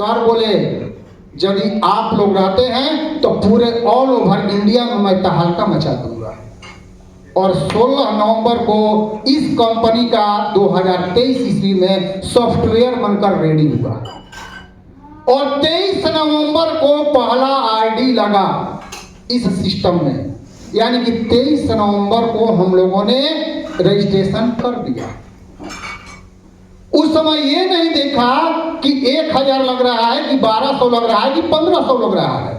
Sir बोले यदि आप लोग रहते हैं तो पूरे ऑल ओवर इंडिया में मैं तहलका मचा दूंगा। और 16 नवंबर को इस कंपनी का 2023 ईस्वी में सॉफ्टवेयर बनकर रेडी हुआ और 23 नवंबर को पहला आईडी लगा इस सिस्टम में, यानी कि 23 नवंबर को हम लोगों ने रजिस्ट्रेशन कर दिया। उस समय ये नहीं देखा कि 1000 लग रहा है कि 1200 लग रहा है कि 1500 लग रहा है।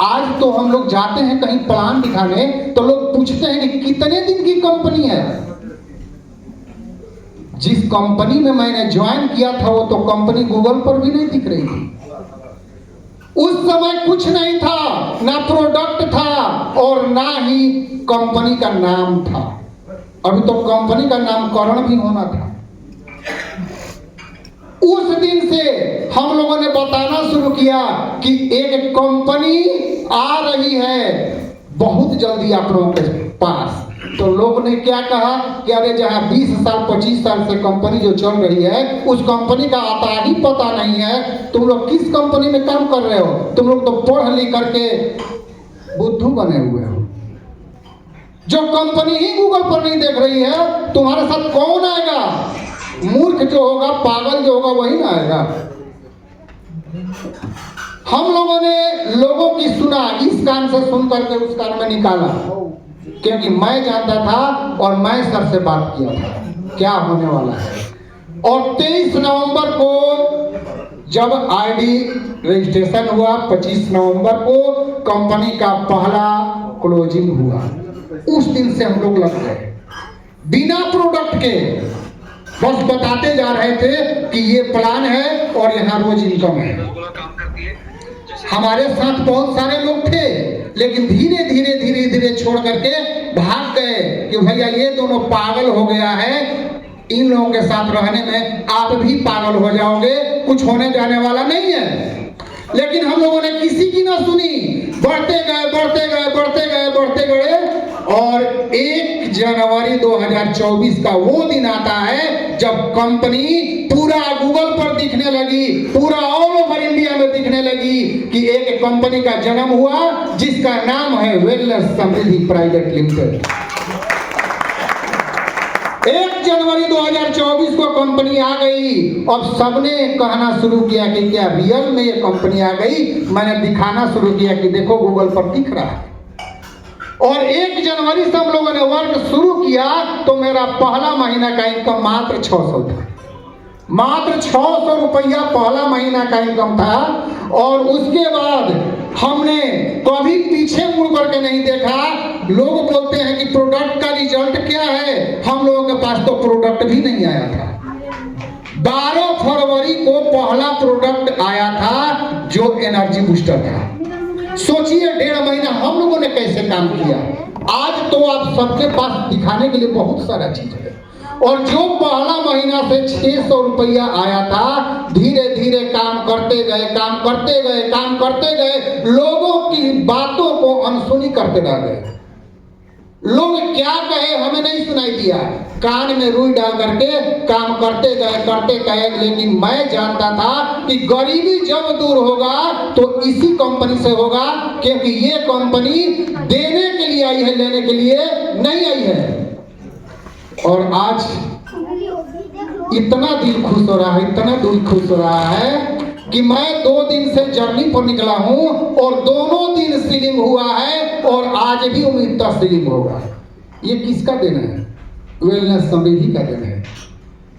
आज तो हम लोग जाते हैं कहीं प्लान दिखाने तो लोग पूछते हैं कि कितने दिन की कंपनी है। जिस कंपनी में मैंने ज्वाइन किया था वो तो कंपनी गूगल पर भी नहीं दिख रही थी। उस समय कुछ नहीं था, ना प्रोडक्ट था और ना ही कंपनी का नाम था। अभी तो कंपनी का नामकरण भी होना था। उस दिन से हम लोगों ने बताना शुरू किया कि एक कंपनी आ रही है बहुत जल्दी आप लोगों के पास। तो लोग ने क्या कहा कि अरे जहां 20 साल 25 साल से कंपनी जो चल रही है उस कंपनी का आता ही पता नहीं है, तुम लोग किस कंपनी में काम कर रहे हो? तुम लोग तो पढ़ लिख करके बुद्धू बने हुए हो। जो कंपनी ही गूगल पर नहीं देख रही है तुम्हारे साथ कौन आएगा? मूर्ख जो होगा, पागल जो होगा वही ना आएगा। हम लोगों ने लोगों की सुना, इस कान से सुन करके उस कान में निकाला, क्योंकि मैं जानता था और मैं सर से बात किया था क्या होने वाला है। और 23 नवंबर को जब आईडी रजिस्ट्रेशन हुआ, 25 नवंबर को कंपनी का पहला क्लोजिंग हुआ। उस दिन से हम लोग लग गए बिना प्रोडक्ट के, बस बताते जा रहे थे कि ये प्लान है और यहाँ रोज इनकम है। हमारे साथ बहुत सारे लोग थे लेकिन धीरे धीरे धीरे धीरे छोड़ करके भाग गए कि भैया ये दोनों पागल हो गया है, इन लोगों के साथ रहने में आप भी पागल हो जाओगे, कुछ होने जाने वाला नहीं है। लेकिन हम लोगों ने किसी की ना सुनी, बढ़ते गए बढ़ते गए बढ़ते गए बढ़ते गए और 1 जनवरी 2024 का वो दिन आता है जब कंपनी पूरा गूगल पर दिखने लगी, पूरा ऑल ओवर इंडिया में दिखने लगी कि एक कंपनी का जन्म हुआ जिसका नाम है वेलनेस समृद्धि प्राइवेट लिमिटेड। 1 जनवरी 2024 को कंपनी आ गई। अब सबने कहना शुरू किया कि क्या रियल में ये कंपनी आ गई। मैंने दिखाना शुरू किया कि देखो गूगल पर दिख रहा है। और 1 जनवरी से हम लोगों ने वर्क शुरू किया तो मेरा पहला महीना का इनकम मात्र 600 था। मात्र 600 रुपया पहला महीना का इनकम था। और उसके बाद हमने कभी पीछे मुड़ करके नहीं देखा। लोग बोलते हैं कि प्रोडक्ट का रिजल्ट क्या है, हम लोगों के पास तो प्रोडक्ट भी नहीं आया था। 12 फरवरी को पहला प्रोडक्ट आया था जो एनर्जी बूस्टर था। सोचिए 1.5 महीना हम लोगों ने कैसे काम किया। आज तो आप सबके पास दिखाने के लिए बहुत सारा चीज है। और जो पहला महीना से 600 रुपया आया था, धीरे धीरे काम करते गए काम करते गए काम करते गए, लोगों की बातों को अनसुनी करते रह गए। लोग क्या कहे हमें नहीं सुनाई दिया, कान में रुई डाल करके काम करते गए। लेकिन मैं जानता था कि गरीबी जब दूर होगा तो इसी कंपनी से होगा, क्योंकि ये कंपनी देने के लिए आई है, लेने के लिए नहीं आई है। और आज इतना दिल खुश हो रहा है, इतना दिल खुश हो रहा है कि मैं 2 दिन से जर्नी पर निकला हूं और दोनों दिन सीलिंग हुआ है और आज भी उम्मीद था सीलिंग होगा। ये किसका देना है? वेलनेस समृद्धि का देना है।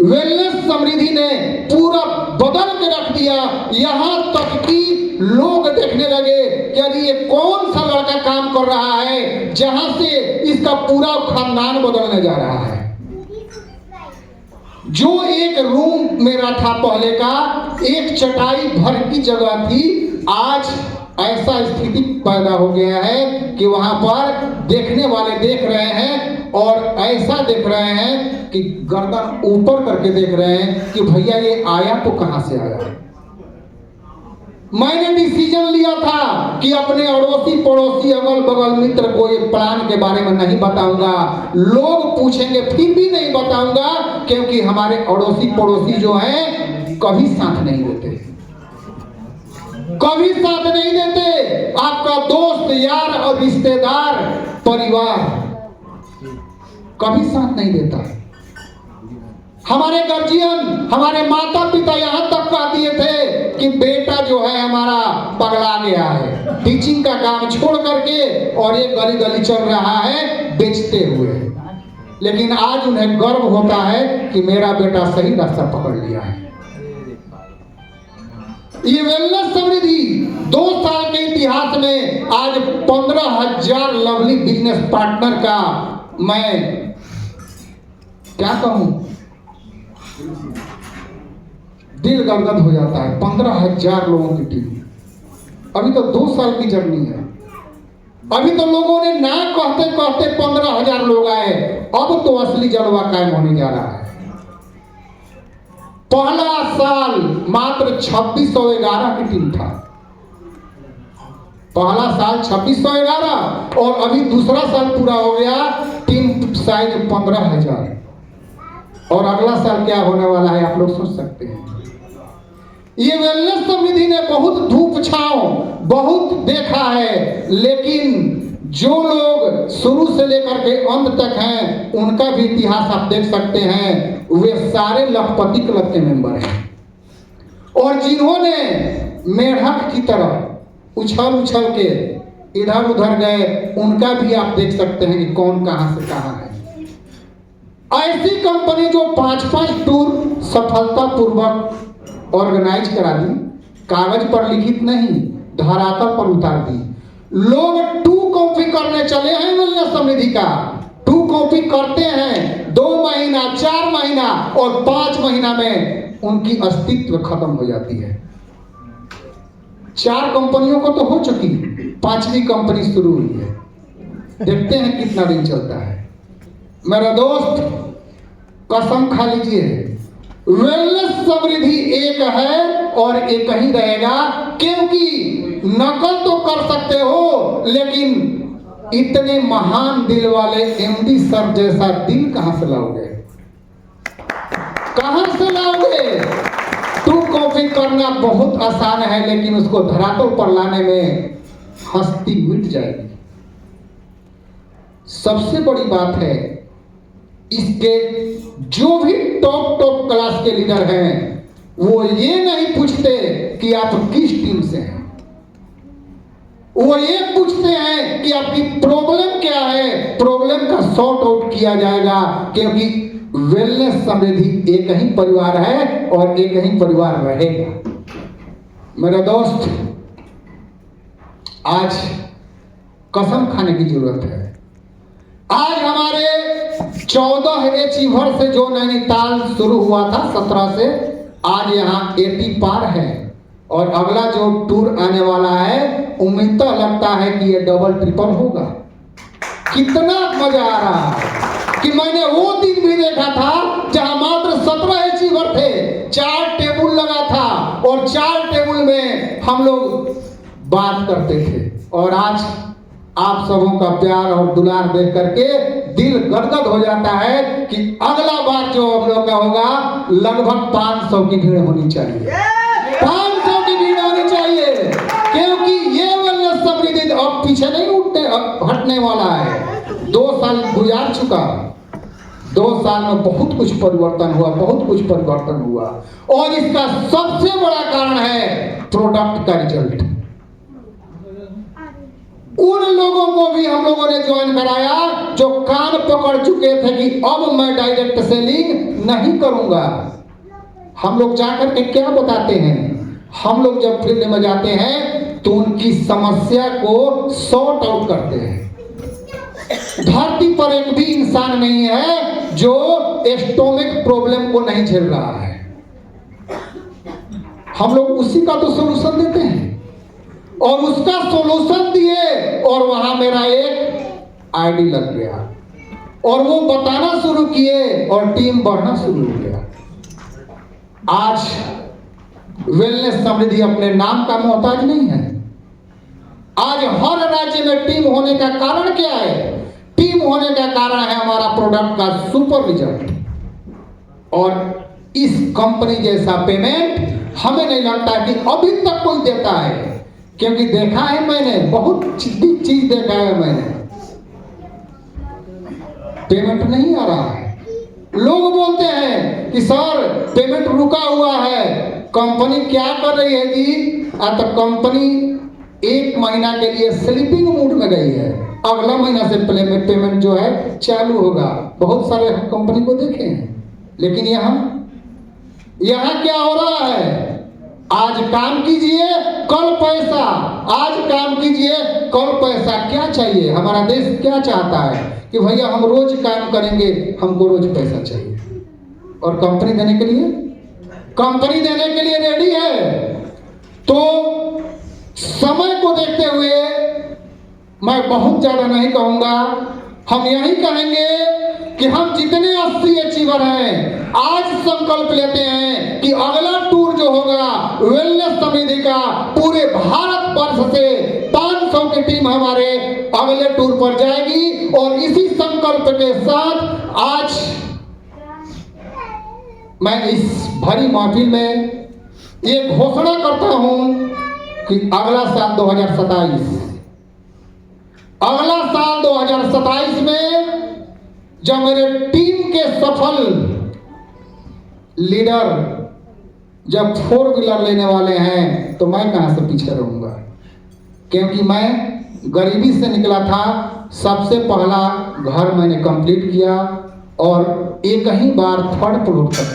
वेलनेस समृद्धि ने पूरा बदल के रख दिया। यहाँ तक कि लोग देखने लगे कि अरे ये कौन सा लड़का काम कर रहा है जहां से इसका पूरा खानदान बदलने जा रहा है। जो एक रूम मेरा था पहले का, एक चटाई भर की जगह थी, आज ऐसा स्थिति पैदा हो गया है कि वहां पर देखने वाले देख रहे हैं और ऐसा देख रहे हैं कि गर्दन ऊपर करके देख रहे हैं कि भैया ये आया तो कहां से आया। मैंने डिसीजन लिया था कि अपने अड़ोसी पड़ोसी अगल बगल मित्र को ये प्लान के बारे में नहीं बताऊंगा। लोग पूछेंगे फिर भी नहीं बताऊंगा, क्योंकि हमारे अड़ोसी पड़ोसी जो हैं कभी साथ नहीं देते, कभी साथ नहीं देते। आपका दोस्त, यार और रिश्तेदार, परिवार कभी साथ नहीं देता। हमारे गार्जियन, हमारे माता पिता यहां तक कह दिए थे कि बेटा जो है हमारा पगला गया है, टीचिंग का काम छोड़ करके और ये गली गली चल रहा है बेचते हुए। लेकिन आज उन्हें गर्व होता है कि मेरा बेटा सही रास्ता पकड़ लिया है। ये वेलनेस समृद्धि 2 साल के इतिहास में आज 15,000 लवली बिजनेस पार्टनर का, मैं क्या कहूं, दिल गदगद हो जाता है। 15,000 लोगों की टीम, अभी तो 2 साल की जर्नी है। अभी तो लोगों ने ना कहते कहते 15,000 लोग आए, अब तो असली जलवा कायम होने जा रहा है। पहला साल मात्र 2611 की टीम था, पहला साल 2611 और अभी दूसरा साल पूरा हो गया, टीम साइज 15,000। और अगला साल क्या होने वाला है आप लोग सोच सकते हैं। ये वेलनेस समृद्धि ने बहुत धूप छांव बहुत देखा है, लेकिन जो लोग शुरू से लेकर के अंत तक हैं उनका भी इतिहास आप देख सकते हैं। वे सारे लखपति क्लब के मेंबर हैं और जिन्होंने मेढक की तरह उछल उछल के इधर उधर गए, उनका भी आप देख सकते हैं कि कौन कहां से कहां है। ऐसी कंपनी जो 5-5 टूर सफलतापूर्वक ऑर्गेनाइज करा दी, कागज पर लिखित नहीं धरातल पर उतार दी। लोग 2 कॉपी करने चले हैं वेलनेस समृद्धि का, 2 कॉपी करते हैं, 2 महीना 4 महीना और 5 महीना में उनकी अस्तित्व खत्म हो जाती है। 4 कंपनियों को तो हो चुकी, 5वीं कंपनी शुरू हुई है, देखते हैं कितना दिन चलता है। मेरा दोस्त कसम खा लीजिए, वेलनेस समृद्धि एक है और एक ही रहेगा, क्योंकि नकल तो कर सकते हो लेकिन इतने महान दिल वाले एमडी सर जैसा दिल कहां से लाओगे, कहां से लाओगे। 2 कॉपी करना बहुत आसान है, लेकिन उसको धरातल पर लाने में हस्ती मिट जाएगी। सबसे बड़ी बात है, इसके जो भी टॉप क्लास के लीडर हैं वो ये नहीं पूछते कि आप किस टीम से हैं, वो ये पूछते हैं कि आपकी प्रॉब्लम क्या है, प्रॉब्लम का सॉर्ट आउट किया जाएगा। क्योंकि वेलनेस समृद्धि एक ही परिवार है और एक ही परिवार रहेगा। मेरा दोस्त, आज कसम खाने की जरूरत है। आज हमारे 14 अचीवर से जो नैनीताल शुरू हुआ था 17 से, आज यहाँ 80 पार है और अगला जो टूर आने वाला है उम्मीद तो लगता है कि ये डबल ट्रिपल होगा। कितना मजा आ रहा है कि मैंने वो दिन भी देखा था जहां मात्र 17 अचीवर थे, 4 टेबल लगा था और 4 टेबल में हम लोग बात करते थे। और आज आप सबों का प्यार और दुलार देख करके दिल गदगद हो जाता है कि अगला बार जो हम लोग का होगा लगभग 500 की भीड़ होनी चाहिए, 500 की भीड़ होनी चाहिए, क्योंकि ये वेलनेस समृद्धि अब पीछे नहीं हटने वाला है। 2 साल गुजार चुका, 2 साल में बहुत कुछ परिवर्तन हुआ, बहुत कुछ परिवर्तन हुआ और इसका सबसे बड़ा कारण है प्रोडक्ट का रिजल्ट। उन लोगों को भी हम लोगों ने ज्वाइन कराया जो कान पकड़ चुके थे कि अब मैं डायरेक्ट सेलिंग नहीं करूंगा। हम लोग जाकर के क्या बताते हैं, हम लोग जब फील्ड में जाते हैं तो उनकी समस्या को सॉर्ट आउट करते हैं। धरती पर एक भी इंसान नहीं है जो स्टोमिक प्रॉब्लम को नहीं झेल रहा है। हम लोग उसी का तो सॉल्यूशन देते हैं और उसका सॉल्यूशन दिए और वहां मेरा एक आईडी लग गया और वो बताना शुरू किए और टीम बढ़ना शुरू हो गया। आज वेलनेस समृद्धि अपने नाम का मोहताज नहीं है। आज हर राज्य में टीम होने का कारण क्या है? टीम होने का कारण है हमारा प्रोडक्ट का सुपर रिजल्ट। और इस कंपनी जैसा पेमेंट हमें नहीं लगता कि अभी तक कोई देता है, क्योंकि देखा है मैंने, बहुत चीज देखा है मैंने, पेमेंट नहीं आ रहा है। लोग बोलते हैं कि सर पेमेंट रुका हुआ है, कंपनी क्या कर रही है जी? तो कंपनी 1 महीना के लिए स्लीपिंग मूड में गई है, अगला महीना से पेमेंट जो है चालू होगा। बहुत सारे कंपनी को देखे हैं, लेकिन यहाँ क्या हो रहा है? आज काम कीजिए कल पैसा, आज काम कीजिए कल पैसा। क्या चाहिए? हमारा देश क्या चाहता है कि भैया हम रोज काम करेंगे, हमको रोज पैसा चाहिए। और कंपनी देने के लिए रेडी है। तो समय को देखते हुए मैं बहुत ज्यादा नहीं कहूंगा, हम यही कहेंगे कि हम जितने 80 अचीवर हैं, आज संकल्प लेते हैं कि अगला टूर जो होगा वेलनेस समिति का, पूरे भारत वर्ष से 500 की टीम हमारे अगले टूर पर जाएगी। और इसी संकल्प के साथ आज मैं इस भरी महफिल में ये घोषणा करता हूं कि अगला साल 2027 में जब मेरे टीम के सफल लीडर जब 4 व्हीलर लेने वाले हैं, तो मैं कहां से पीछे रहूंगा? क्योंकि मैं गरीबी से निकला था। सबसे पहला घर मैंने कंप्लीट किया और एक ही बार 3rd फ्लोर तक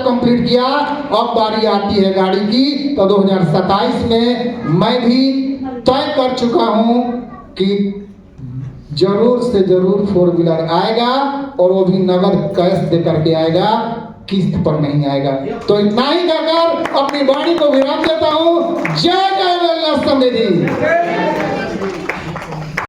कंप्लीट किया। अब बारी आती है गाड़ी की, तो 2027 में मैं भी तय कर चुका हूं कि जरूर से जरूर 4 व्हीलर आएगा, और वो भी नगद कैश दे करके आएगा, किस्त पर नहीं आएगा। तो इतना ही कहकर अपनी वाणी को विराम देता हूं। जय जय वेलनेस समिति।